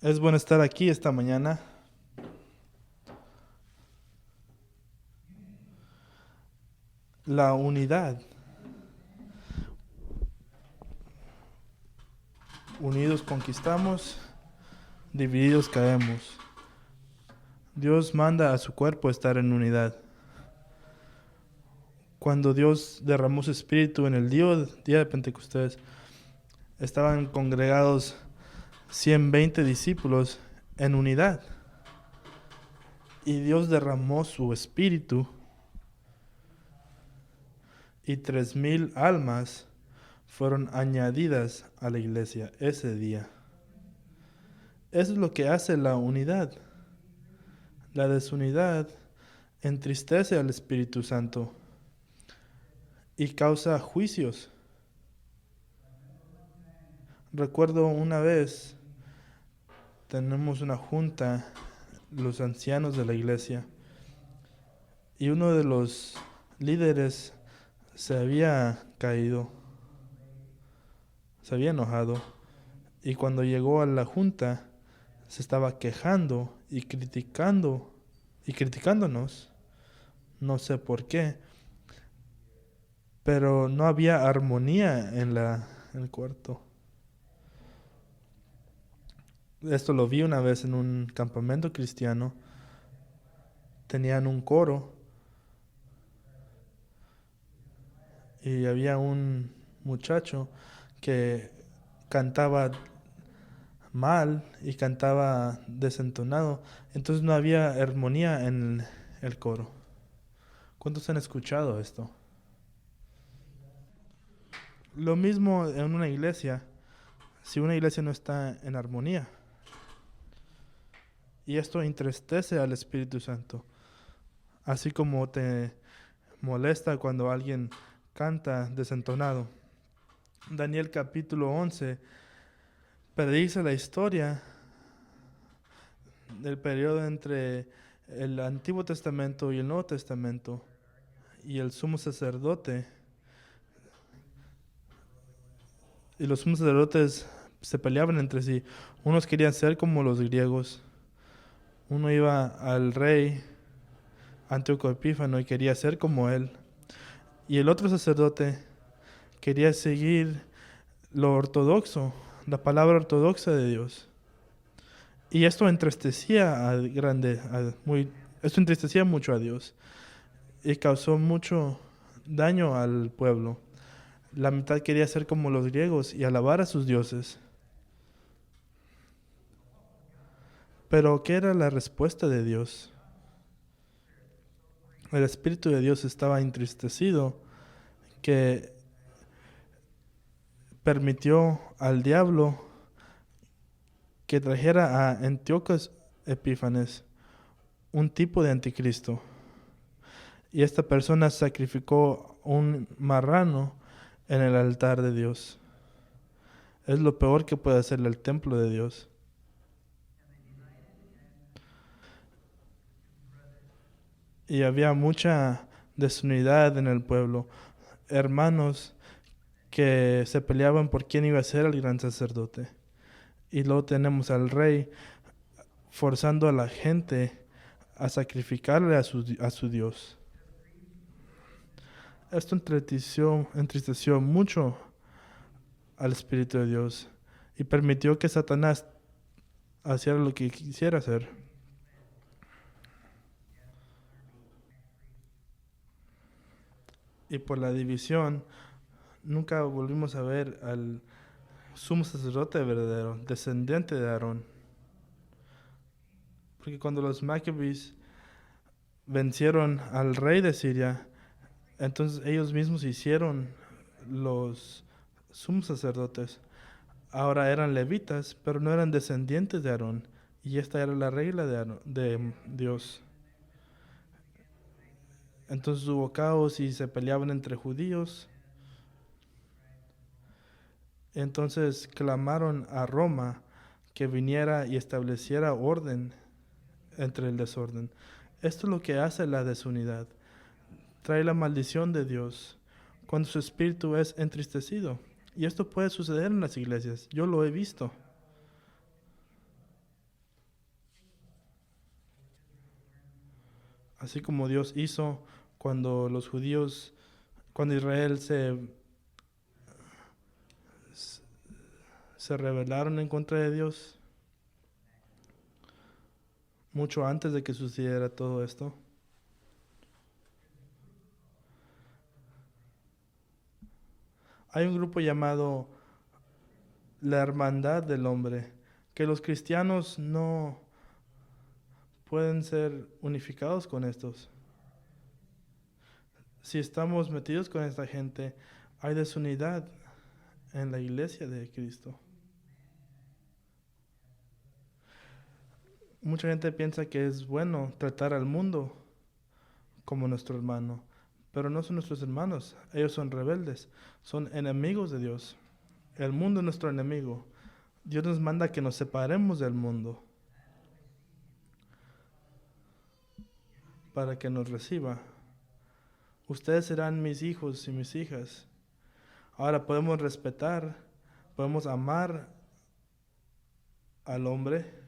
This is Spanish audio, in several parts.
Es bueno estar aquí esta mañana. La unidad. Unidos conquistamos, divididos caemos. Dios manda a su cuerpo estar en unidad. Cuando Dios derramó su espíritu en el día de Pentecostés, estaban congregados 120 discípulos en unidad. Y Dios derramó su espíritu y 3,000 almas fueron añadidas a la iglesia ese día. Eso es lo que hace la unidad. La desunidad entristece al Espíritu Santo y causa juicios. Recuerdo una vez, tenemos una junta, los ancianos de la iglesia, y uno de los líderes se había caído, se había enojado, y cuando llegó a la junta se estaba quejando y criticándonos, no sé por qué, pero no había armonía en el cuarto. Esto lo vi una vez en un campamento cristiano. Tenían un coro y había un muchacho que cantaba mal y cantaba desentonado. Entonces no había armonía en el coro. ¿Cuántos han escuchado esto? Lo mismo en una iglesia. Si una iglesia no está en armonía, y esto entristece al Espíritu Santo, así como te molesta cuando alguien canta desentonado. Daniel capítulo 11 predice la historia del periodo entre el Antiguo Testamento y el Nuevo Testamento, y el sumo sacerdote. Y los sumos sacerdotes se peleaban entre sí. Unos querían ser como los griegos. Uno iba al rey Antíoco Epífano y quería ser como él. Y el otro sacerdote quería seguir lo ortodoxo, la palabra ortodoxa de Dios. Y esto entristecía esto entristecía mucho a Dios y causó mucho daño al pueblo. La mitad quería ser como los griegos y alabar a sus dioses. Pero ¿qué era la respuesta de Dios? El Espíritu de Dios estaba entristecido que permitió al diablo que trajera a Antíocos Epífanes, un tipo de anticristo. Y esta persona sacrificó un marrano en el altar de Dios. Es lo peor que puede hacer el templo de Dios. Y había mucha desunidad en el pueblo. Hermanos que se peleaban por quién iba a ser el gran sacerdote. Y luego tenemos al rey forzando a la gente a sacrificarle a su Dios. Esto entristeció mucho al Espíritu de Dios y permitió que Satanás hiciera lo que quisiera hacer. Y por la división, nunca volvimos a ver al sumo sacerdote verdadero, descendiente de Aarón. Porque cuando los Maccabees vencieron al rey de Siria, entonces ellos mismos hicieron los sumos sacerdotes. Ahora eran levitas, pero no eran descendientes de Aarón. Y esta era la regla de Dios. Entonces hubo caos y se peleaban entre judíos. Entonces clamaron a Roma que viniera y estableciera orden entre el desorden. Esto es lo que hace la desunidad. Trae la maldición de Dios cuando su espíritu es entristecido. Y esto puede suceder en las iglesias. Yo lo he visto. así como Dios hizo cuando los judíos, cuando Israel se rebelaron en contra de Dios, mucho antes de que sucediera todo esto. Hay un grupo llamado la Hermandad del Hombre, que los cristianos no pueden ser unificados con estos. Si estamos metidos con esta gente, hay desunidad en la iglesia de Cristo. Mucha gente piensa que es bueno tratar al mundo como nuestro hermano, pero no son nuestros hermanos, ellos son rebeldes, son enemigos de Dios. El mundo es nuestro enemigo. Dios nos manda que nos separemos del mundo para que nos reciba. Ustedes serán mis hijos y mis hijas. Ahora podemos respetar, podemos amar al hombre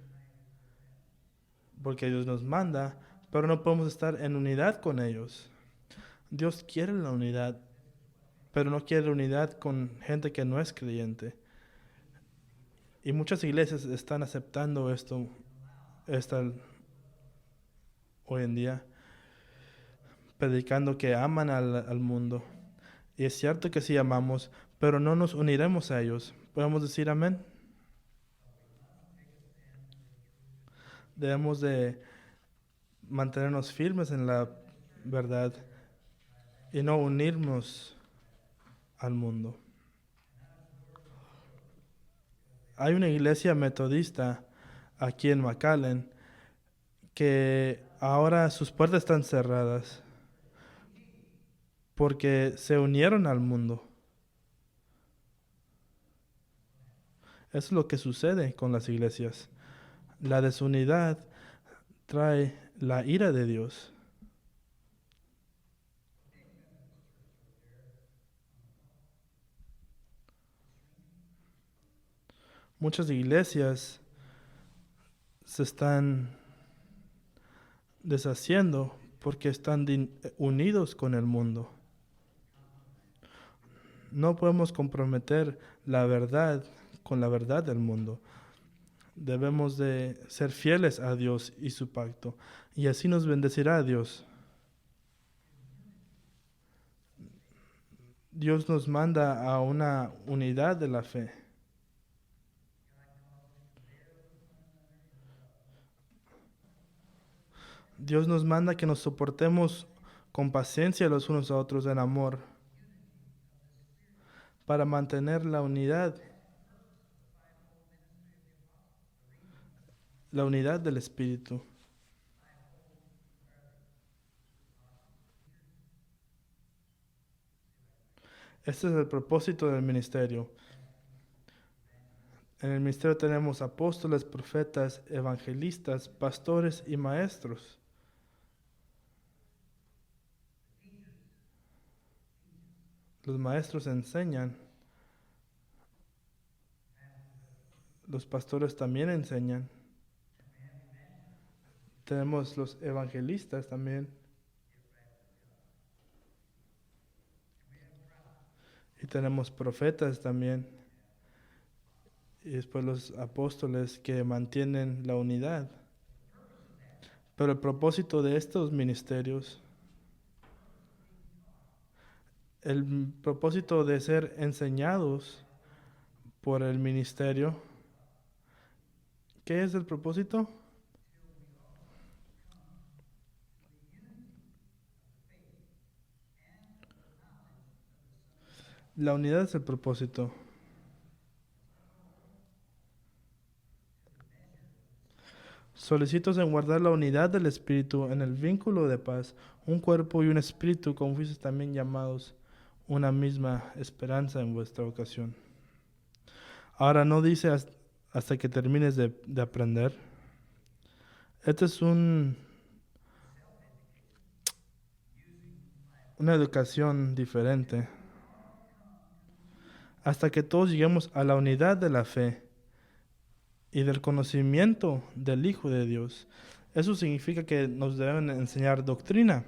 porque Dios nos manda, pero no podemos estar en unidad con ellos. Dios quiere la unidad, pero no quiere unidad con gente que no es creyente. Y muchas iglesias están aceptando esto hoy en día, predicando que aman al mundo. Y es cierto que sí amamos, pero no nos uniremos a ellos. ¿Podemos decir amén? Debemos de mantenernos firmes en la verdad y no unirnos al mundo. Hay una iglesia metodista aquí en McAllen que ahora sus puertas están cerradas porque se unieron al mundo. Eso es lo que sucede con las iglesias. La desunidad trae la ira de Dios. Muchas iglesias se están deshaciendo porque están unidos con el mundo. No podemos comprometer la verdad con la verdad del mundo. Debemos de ser fieles a Dios y su pacto, y así nos bendecirá Dios. Dios nos manda a una unidad de la fe. Dios nos manda que nos soportemos con paciencia los unos a otros en amor para mantener la unidad del Espíritu. Este es el propósito del ministerio. En el ministerio tenemos apóstoles, profetas, evangelistas, pastores y maestros. Los maestros enseñan. Los pastores también enseñan. Tenemos los evangelistas también. Y tenemos profetas también. Y después los apóstoles que mantienen la unidad. Pero el propósito de estos ministerios, el propósito de ser enseñados por el ministerio, ¿qué es el propósito? La unidad es el propósito. Solicito en guardar la unidad del Espíritu en el vínculo de paz, un cuerpo y un espíritu, como fuisteis también llamados, una misma esperanza en vuestra ocasión. Ahora no dice hasta que termines de aprender. Esta es una educación diferente. Hasta que todos lleguemos a la unidad de la fe y del conocimiento del Hijo de Dios. Eso significa que nos deben enseñar doctrina.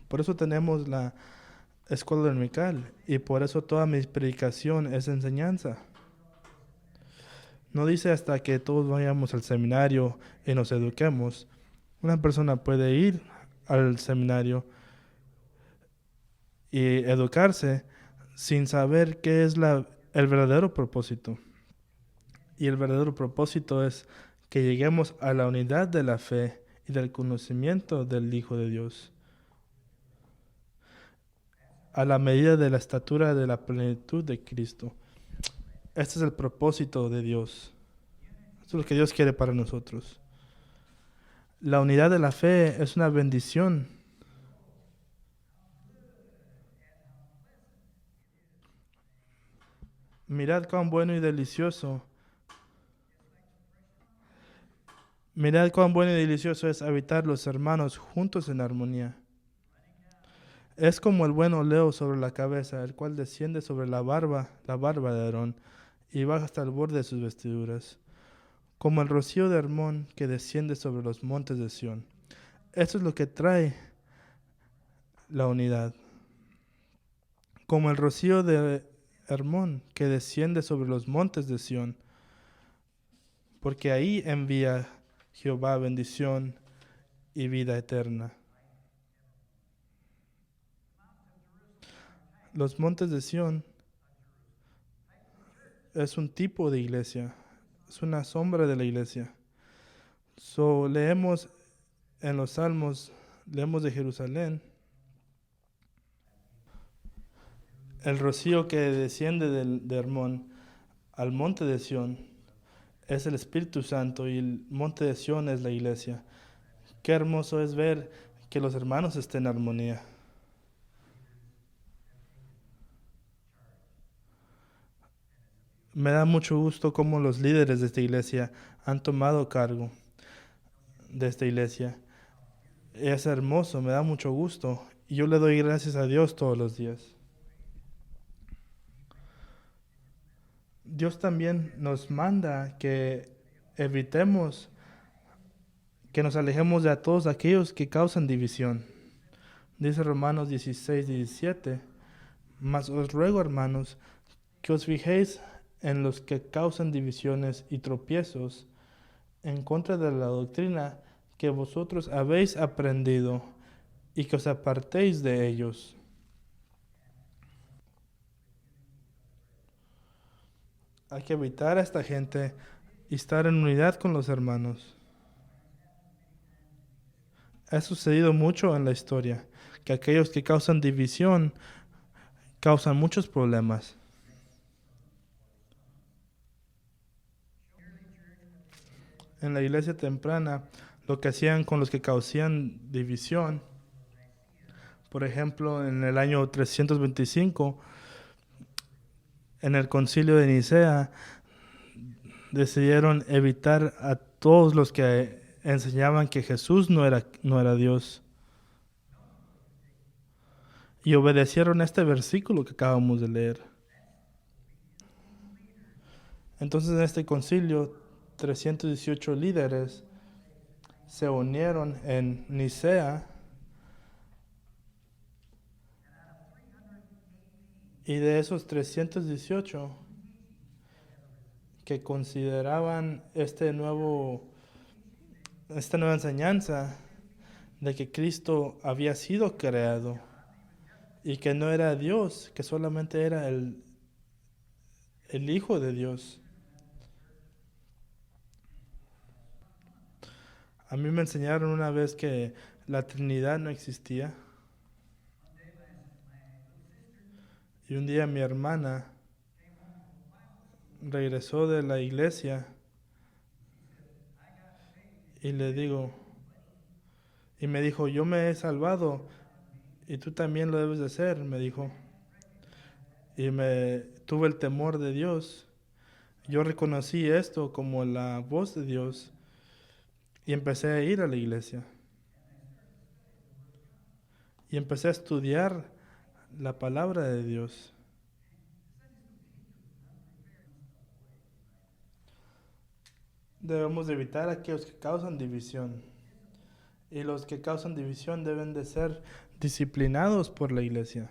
Por eso tenemos la escuela dominical y por eso toda mi predicación es enseñanza. No dice hasta que todos vayamos al seminario y nos eduquemos. Una persona puede ir al seminario y educarse sin saber qué es el verdadero propósito. Y el verdadero propósito es que lleguemos a la unidad de la fe y del conocimiento del Hijo de Dios, a la medida de la estatura de la plenitud de Cristo. Este es el propósito de Dios. Esto es lo que Dios quiere para nosotros. La unidad de la fe es una bendición. Mirad cuán bueno y delicioso. Mirad cuán bueno y delicioso es habitar los hermanos juntos en armonía. Es como el buen oleo sobre la cabeza, el cual desciende sobre la barba de Aarón, y baja hasta el borde de sus vestiduras, como el rocío de Hermón que desciende sobre los montes de Sión. Esto es lo que trae la unidad. Como el rocío de Hermón que desciende sobre los montes de Sión, porque ahí envía Jehová bendición y vida eterna. Los montes de Sión es un tipo de iglesia, es una sombra de la iglesia. Leemos en los Salmos, leemos de Jerusalén, el rocío que desciende de Hermón al monte de Sión es el Espíritu Santo y el monte de Sión es la iglesia. Qué hermoso es ver que los hermanos estén en armonía. Me da mucho gusto cómo los líderes de esta iglesia han tomado cargo de esta iglesia. Es hermoso, me da mucho gusto y yo le doy gracias a Dios todos los días. Dios también nos manda que evitemos, que nos alejemos de a todos aquellos que causan división. Dice Romanos 16:17, mas os ruego, hermanos, que os fijéis en los que causan divisiones y tropiezos en contra de la doctrina que vosotros habéis aprendido y que os apartéis de ellos. Hay que evitar a esta gente y estar en unidad con los hermanos. Ha sucedido mucho en la historia, que aquellos que causan división causan muchos problemas. En la iglesia temprana, lo que hacían con los que causaban división, por ejemplo, en el año 325, en el concilio de Nicea, decidieron evitar a todos los que enseñaban que Jesús no era Dios. Y obedecieron este versículo que acabamos de leer. Entonces en este concilio, 318 líderes se unieron en Nicea y de esos 318 que consideraban esta nueva enseñanza de que Cristo había sido creado y que no era Dios, que solamente era el Hijo de Dios. A mí me enseñaron una vez que la Trinidad no existía. Y un día mi hermana regresó de la iglesia y me dijo, yo me he salvado y tú también lo debes de hacer, me dijo. Y tuve el temor de Dios. Yo reconocí esto como la voz de Dios y empecé a ir a la iglesia. Y empecé a estudiar la palabra de Dios. Debemos de evitar a aquellos que causan división. Y los que causan división deben de ser disciplinados por la iglesia.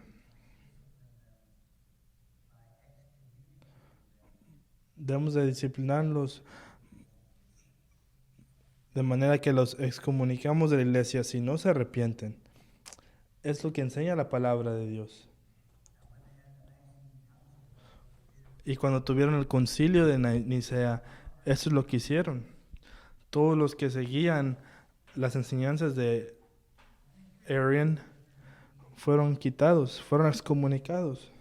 Debemos de disciplinarlos de manera que los excomunicamos de la iglesia si no se arrepienten. Es lo que enseña la palabra de Dios. Y cuando tuvieron el concilio de Nicea, eso es lo que hicieron. Todos los que seguían las enseñanzas de Arian fueron quitados, fueron excomunicados.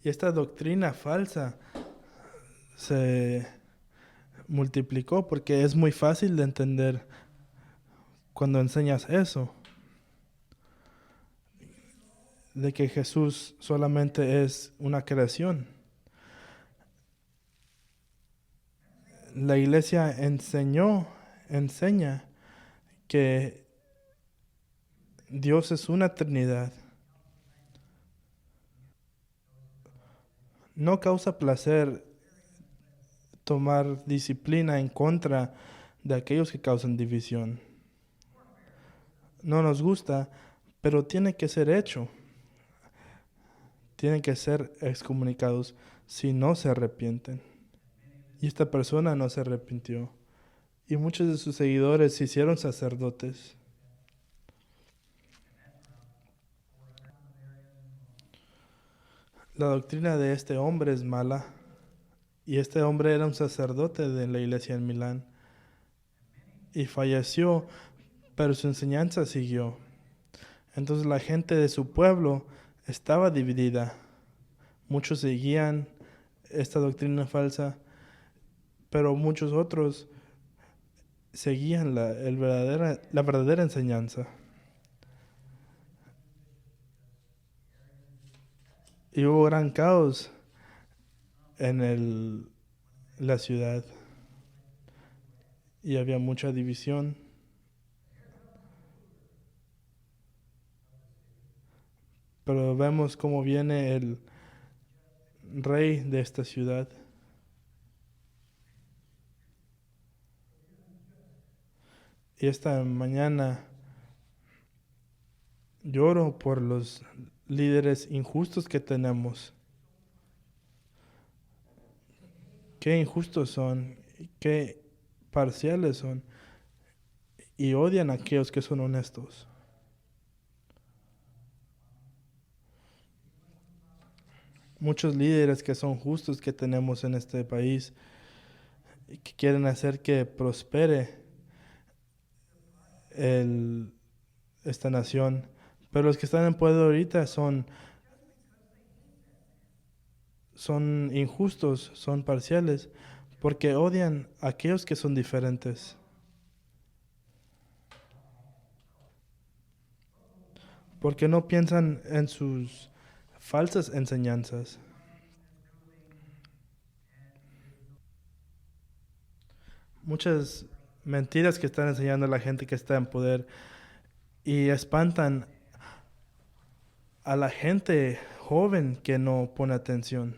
Y esta doctrina falsa se multiplicó porque es muy fácil de entender cuando enseñas eso, de que Jesús solamente es una creación. La iglesia enseña que Dios es una Trinidad. No causa placer tomar disciplina en contra de aquellos que causan división. No nos gusta, pero tiene que ser hecho. Tienen que ser excomunicados si no se arrepienten. Y esta persona no se arrepintió. Y muchos de sus seguidores se hicieron sacerdotes. La doctrina de este hombre es mala. Y este hombre era un sacerdote de la iglesia en Milán. Y falleció, pero su enseñanza siguió. Entonces la gente de su pueblo estaba dividida. Muchos seguían esta doctrina falsa, pero muchos otros seguían la verdadera enseñanza. Y hubo gran caos en la ciudad. Y había mucha división. Pero vemos cómo viene el rey de esta ciudad. Y esta mañana lloro por los líderes injustos que tenemos. Qué injustos son, qué parciales son, y odian a aquellos que son honestos. Muchos líderes que son justos que tenemos en este país, que quieren hacer que prospere esta nación, pero los que están en poder ahorita son injustos, son parciales, porque odian a aquellos que son diferentes. Porque no piensan en sus falsas enseñanzas. Muchas mentiras que están enseñando a la gente que está en poder y espantan a la gente joven que no pone atención.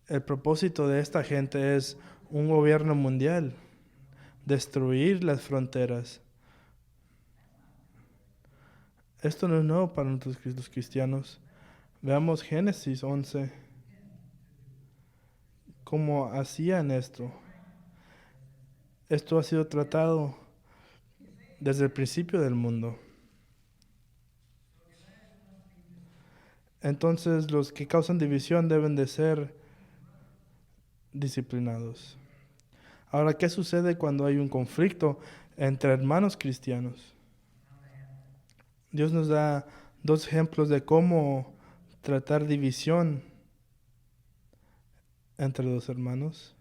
El propósito de esta gente es un gobierno mundial, destruir las fronteras. Esto no es nuevo para nosotros los cristianos. Veamos Génesis 11, cómo hacían esto. Esto ha sido tratado desde el principio del mundo. Entonces los que causan división deben de ser disciplinados. Ahora, ¿qué sucede cuando hay un conflicto entre hermanos cristianos? Dios nos da dos ejemplos de cómo tratar división entre dos hermanos.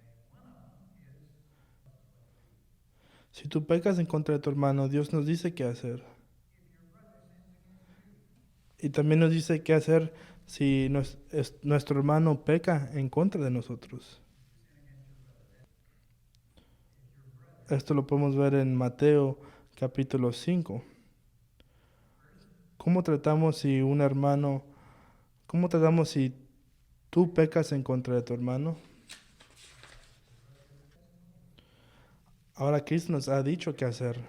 Si tú pecas en contra de tu hermano, Dios nos dice qué hacer. Y también nos dice qué hacer si nuestro hermano peca en contra de nosotros. Esto lo podemos ver en Mateo capítulo 5. ¿Cómo tratamos si un hermano ¿Cómo tratamos si tú pecas en contra de tu hermano? Ahora Cristo nos ha dicho qué hacer.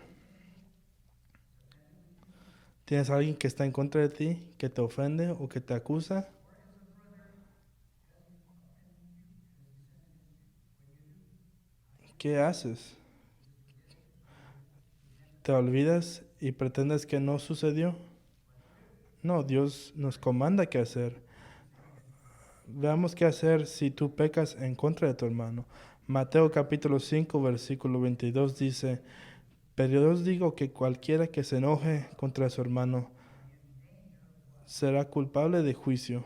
¿Tienes a alguien que está en contra de ti, que te ofende o que te acusa? ¿Qué haces? ¿Te olvidas y pretendes que no sucedió? No, Dios nos comanda qué hacer. Veamos qué hacer si tú pecas en contra de tu hermano. Mateo capítulo 5, versículo 22 dice, pero yo os digo que cualquiera que se enoje contra su hermano será culpable de juicio.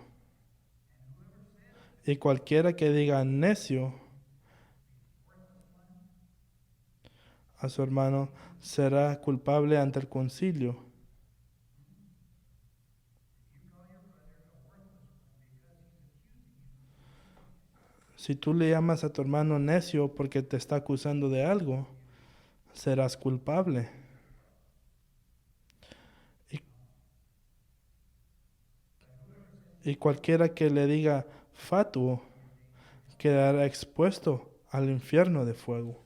Y cualquiera que diga necio a su hermano será culpable ante el concilio. Si tú le llamas a tu hermano necio porque te está acusando de algo, serás culpable. Y, y cualquiera que le diga fatuo quedará expuesto al infierno de fuego.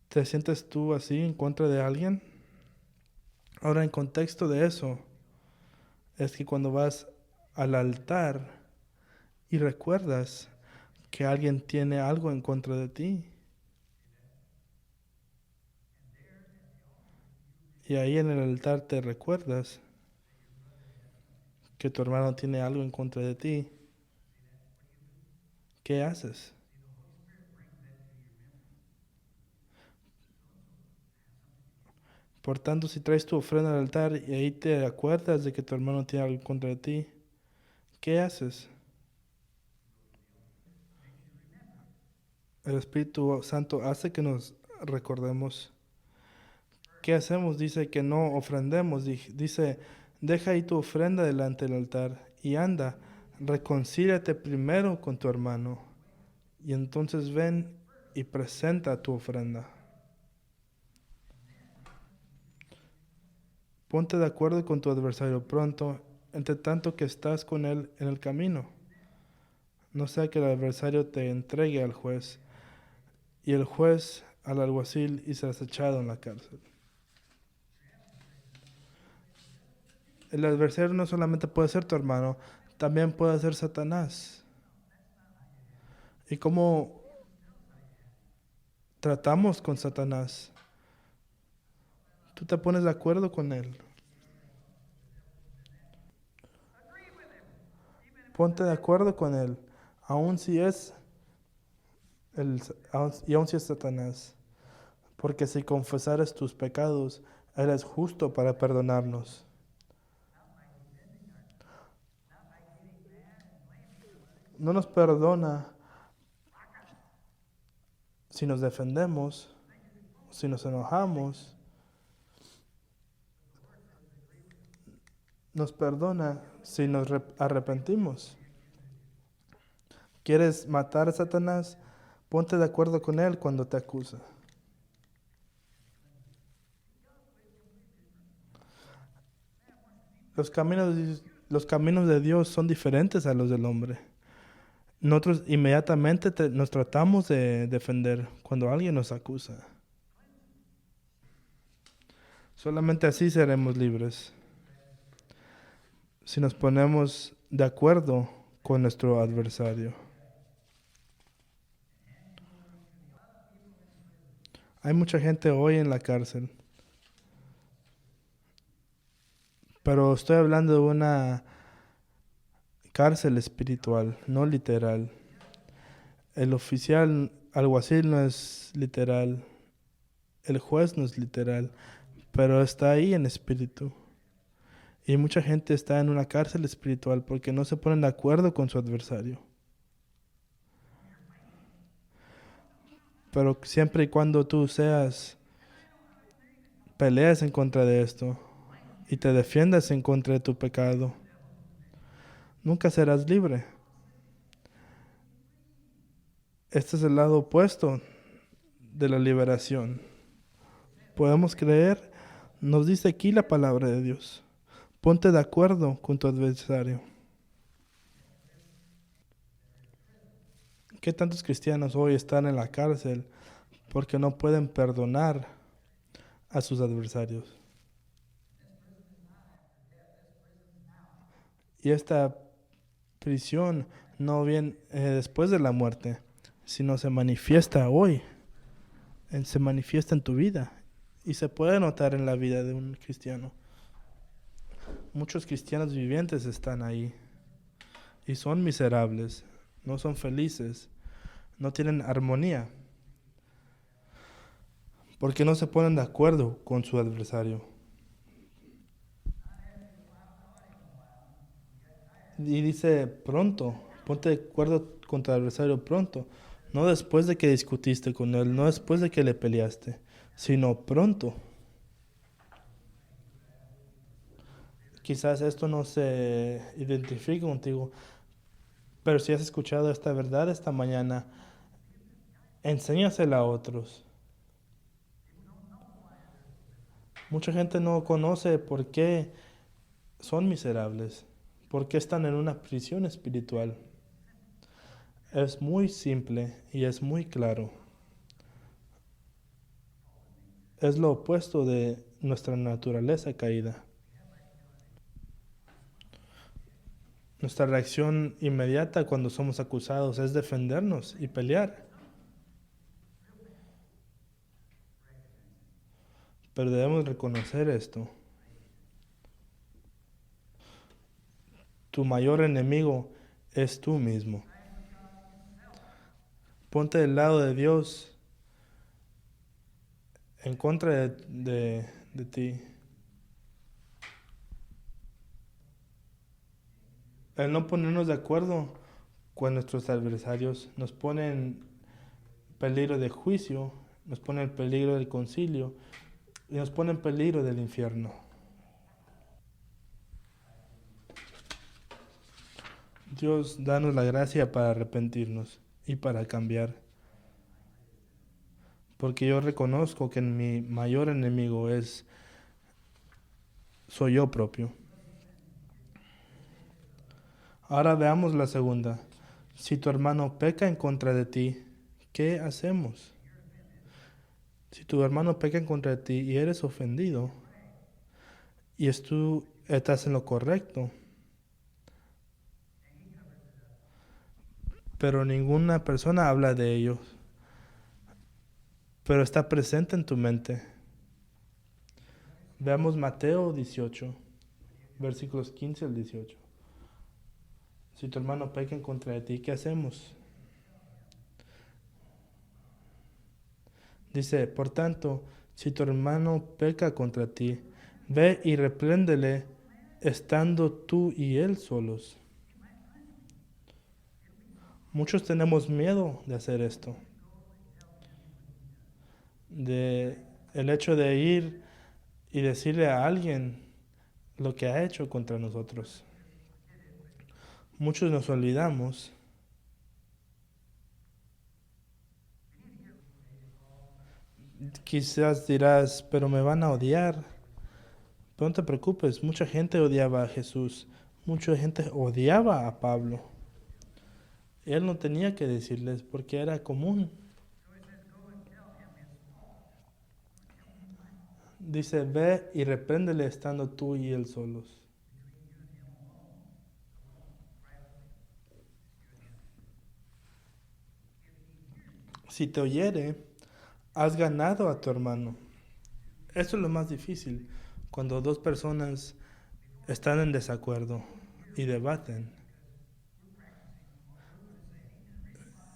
¿Te sientes tú así en contra de alguien? Ahora, en contexto de eso, es que cuando vas al altar y recuerdas que alguien tiene algo en contra de ti, y ahí en el altar te recuerdas que tu hermano tiene algo en contra de ti, ¿qué haces? Por tanto, si traes tu ofrenda al altar y ahí te acuerdas de que tu hermano tiene algo en contra de ti, ¿qué haces? El Espíritu Santo hace que nos recordemos. ¿Qué hacemos? Dice que no ofrendemos. Dice, deja ahí tu ofrenda delante del altar y anda, reconcíliate primero con tu hermano. Y entonces ven y presenta tu ofrenda. Ponte de acuerdo con tu adversario pronto, entre tanto que estás con él en el camino. No sea que el adversario te entregue al juez y el juez al alguacil y seas echado en la cárcel. El adversario no solamente puede ser tu hermano, también puede ser Satanás. ¿Y cómo tratamos con Satanás? Tú te pones de acuerdo con él. Ponte de acuerdo con él, aun si es y aun si es Satanás. Porque si confesares tus pecados, Él es justo para perdonarnos. No nos perdona si nos defendemos, si nos enojamos. Nos perdona si nos arrepentimos. ¿Quieres matar a Satanás? Ponte de acuerdo con él cuando te acusa. Los caminos de Dios son diferentes a los del hombre. Nosotros inmediatamente nos tratamos de defender cuando alguien nos acusa. Solamente así seremos libres. Si nos ponemos de acuerdo con nuestro adversario. Hay mucha gente hoy en la cárcel, pero estoy hablando de una cárcel espiritual, no literal. El oficial alguacil no es literal, el juez no es literal, pero está ahí en espíritu. Y mucha gente está en una cárcel espiritual porque no se ponen de acuerdo con su adversario. Pero siempre y cuando tú peleas en contra de esto y te defiendas en contra de tu pecado, nunca serás libre. Este es el lado opuesto de la liberación. Podemos creer, nos dice aquí la palabra de Dios. Ponte de acuerdo con tu adversario. ¿Qué tantos cristianos hoy están en la cárcel porque no pueden perdonar a sus adversarios? Y esta prisión no viene después de la muerte, sino se manifiesta hoy, se manifiesta en tu vida y se puede notar en la vida de un cristiano. Muchos cristianos vivientes están ahí y son miserables, no son felices, no tienen armonía, porque no se ponen de acuerdo con su adversario. Y dice pronto, ponte de acuerdo con tu adversario pronto, no después de que discutiste con él, no después de que le peleaste, sino pronto. Quizás esto no se identifique contigo, pero si has escuchado esta verdad esta mañana, enséñasela a otros. Mucha gente no conoce por qué son miserables, por qué están en una prisión espiritual. Es muy simple y es muy claro. Es lo opuesto de nuestra naturaleza caída. Nuestra reacción inmediata cuando somos acusados es defendernos y pelear. Pero debemos reconocer esto. Tu mayor enemigo es tú mismo. Ponte del lado de Dios en contra de ti. El no ponernos de acuerdo con nuestros adversarios nos pone en peligro de juicio, nos pone en peligro del concilio y nos pone en peligro del infierno. Dios, danos la gracia para arrepentirnos y para cambiar. Porque yo reconozco que mi mayor enemigo soy yo propio. Ahora veamos la segunda. Si tu hermano peca en contra de ti, ¿qué hacemos? Si tu hermano peca en contra de ti y eres ofendido, y tú estás en lo correcto, pero ninguna persona habla de ello, pero está presente en tu mente. Veamos Mateo 18, versículos 15 al 18. Si tu hermano peca en contra de ti, ¿qué hacemos? Dice, por tanto, si tu hermano peca contra ti, ve y repréndele estando tú y él solos. Muchos tenemos miedo de hacer esto. De el hecho de ir y decirle a alguien lo que ha hecho contra nosotros. Muchos nos olvidamos. Quizás dirás, pero me van a odiar. Pero no te preocupes, mucha gente odiaba a Jesús. Mucha gente odiaba a Pablo. Él no tenía que decirles porque era común. Dice, ve y repréndele estando tú y él solos. Si te oyere, has ganado a tu hermano. Esto es lo más difícil, cuando dos personas están en desacuerdo y debaten.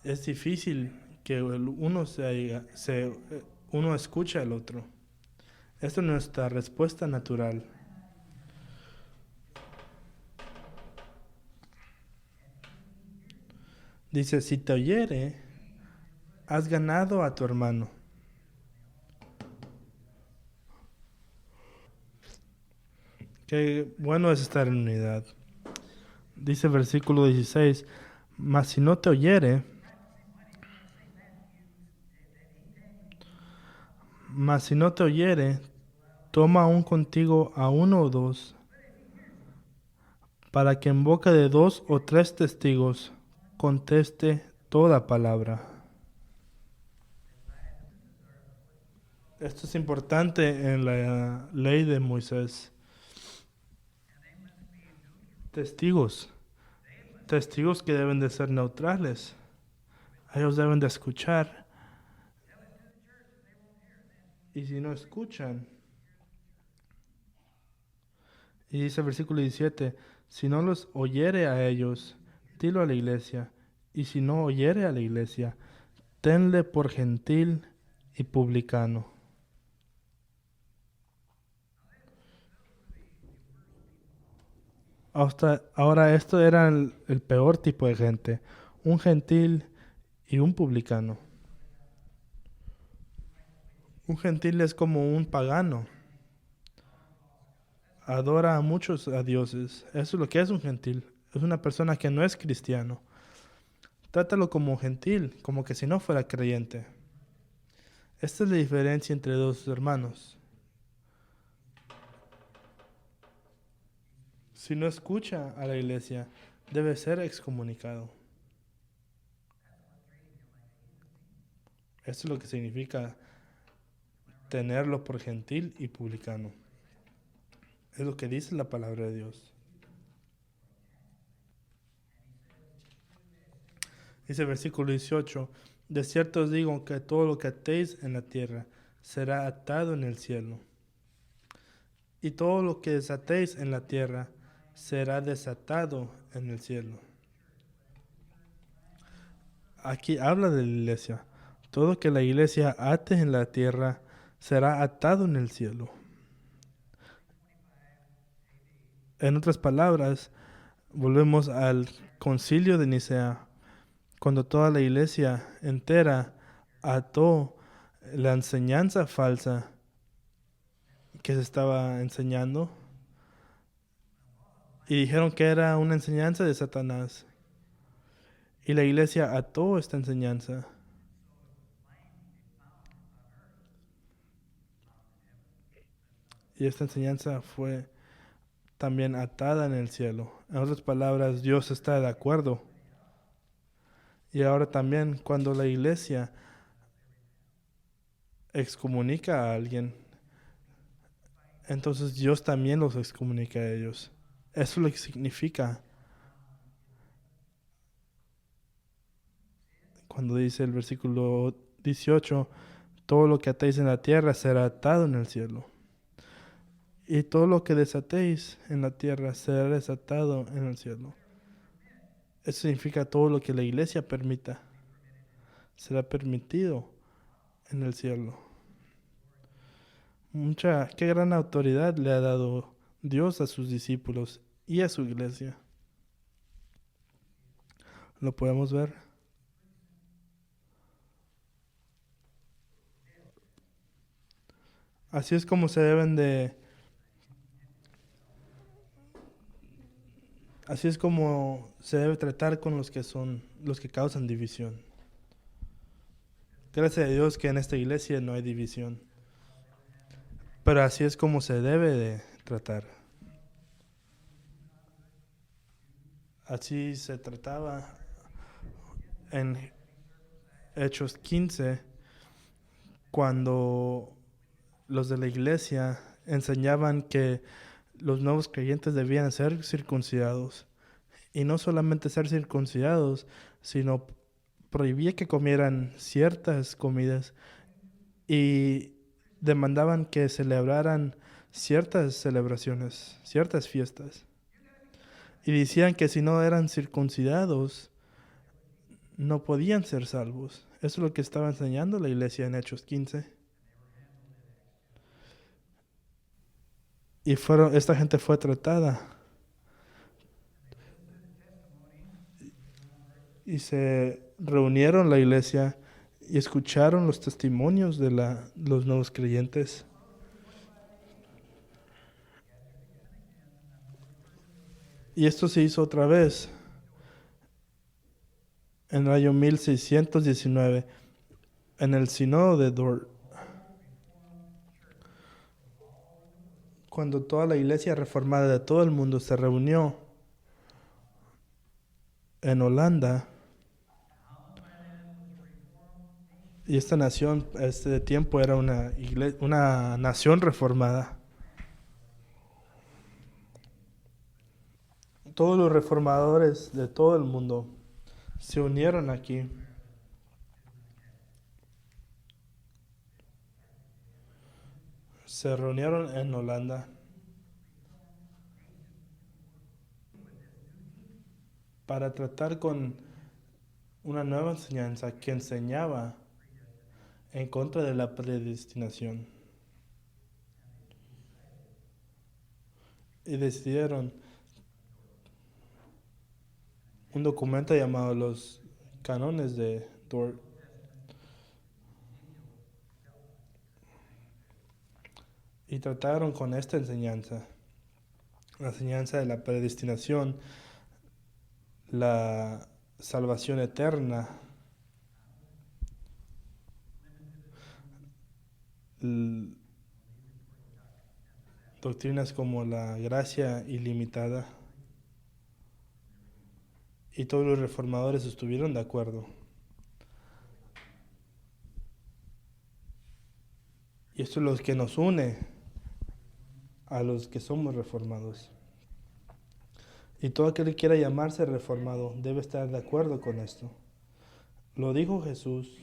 Es difícil que uno escuche al otro. Esta es nuestra respuesta natural. Dice, si te oyere, has ganado a tu hermano. Qué bueno es estar en unidad. Dice versículo 16, mas si no te oyere, toma aún contigo a uno o dos, para que en boca de 2 o 3 testigos conteste toda palabra. Esto es importante en la ley de Moisés. Testigos. Testigos que deben de ser neutrales. Ellos deben de escuchar. Y si no escuchan, y dice el versículo 17, si no los oyere a ellos, dilo a la iglesia. Y si no oyere a la iglesia, tenle por gentil y publicano. Ahora esto era el peor tipo de gente, un gentil y un publicano. Un gentil es como un pagano. Adora a muchos a dioses. Eso es lo que es un gentil. Es una persona que no es cristiano. Trátalo como gentil, como que si no fuera creyente. Esta es la diferencia entre dos hermanos. Si no escucha a la iglesia, debe ser excomunicado. Esto es lo que significa tenerlo por gentil y publicano. Es lo que dice la palabra de Dios. Dice el versículo 18, de cierto os digo que todo lo que atéis en la tierra será atado en el cielo. Y todo lo que desatéis en la tierra será desatado en el cielo. Aquí habla de la iglesia. Todo que la iglesia ate en la tierra será atado en el cielo. En otras palabras, volvemos al concilio de Nicea, cuando toda la iglesia entera ató la enseñanza falsa que se estaba enseñando y dijeron que era una enseñanza de Satanás. Y la iglesia ató esta enseñanza. Y esta enseñanza fue también atada en el cielo. En otras palabras, Dios está de acuerdo. Y ahora también cuando la iglesia excomunica a alguien, entonces Dios también los excomunica a ellos. Eso es lo que significa cuando dice el versículo 18, todo lo que atéis en la tierra será atado en el cielo. Y todo lo que desatéis en la tierra será desatado en el cielo. Eso significa todo lo que la iglesia permita será permitido en el cielo. Qué gran autoridad le ha dado Dios a sus discípulos y a su iglesia. ¿Lo podemos ver? Así es como se deben de... Así es como se debe tratar con los que causan división. Gracias a Dios que en esta iglesia no hay división. Pero así es como se debe de tratar. Así se trataba en Hechos 15, cuando los de la iglesia enseñaban que los nuevos creyentes debían ser circuncidados. Y no solamente ser circuncidados, sino prohibía que comieran ciertas comidas y demandaban que celebraran ciertas celebraciones, ciertas fiestas. Y decían que si no eran circuncidados, no podían ser salvos. Eso es lo que estaba enseñando la iglesia en Hechos 15. Y esta gente fue tratada. Y se reunieron la iglesia y escucharon los testimonios de los nuevos creyentes. Y esto se hizo otra vez en el año 1619 en el Sínodo de Dort, cuando toda la iglesia reformada de todo el mundo se reunió en Holanda, y esta nación, este tiempo era una nación reformada. Todos los reformadores de todo el mundo se unieron aquí. Se reunieron en Holanda para tratar con una nueva enseñanza que enseñaba en contra de la predestinación. Y decidieron un documento llamado los Cánones de Dort. Y trataron con esta enseñanza, la enseñanza de la predestinación, la salvación eterna, doctrinas como la gracia ilimitada. Y todos los reformadores estuvieron de acuerdo. Y esto es lo que nos une a los que somos reformados. Y todo aquel que quiera llamarse reformado debe estar de acuerdo con esto. Lo dijo Jesús.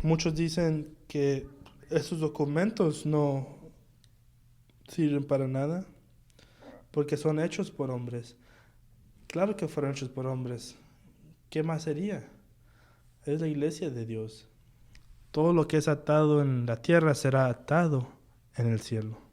Muchos dicen que estos documentos no sirven para nada porque son hechos por hombres. Claro que fueron hechos por hombres. ¿Qué más sería? Es la iglesia de Dios. Todo lo que es atado en la tierra será atado en el cielo.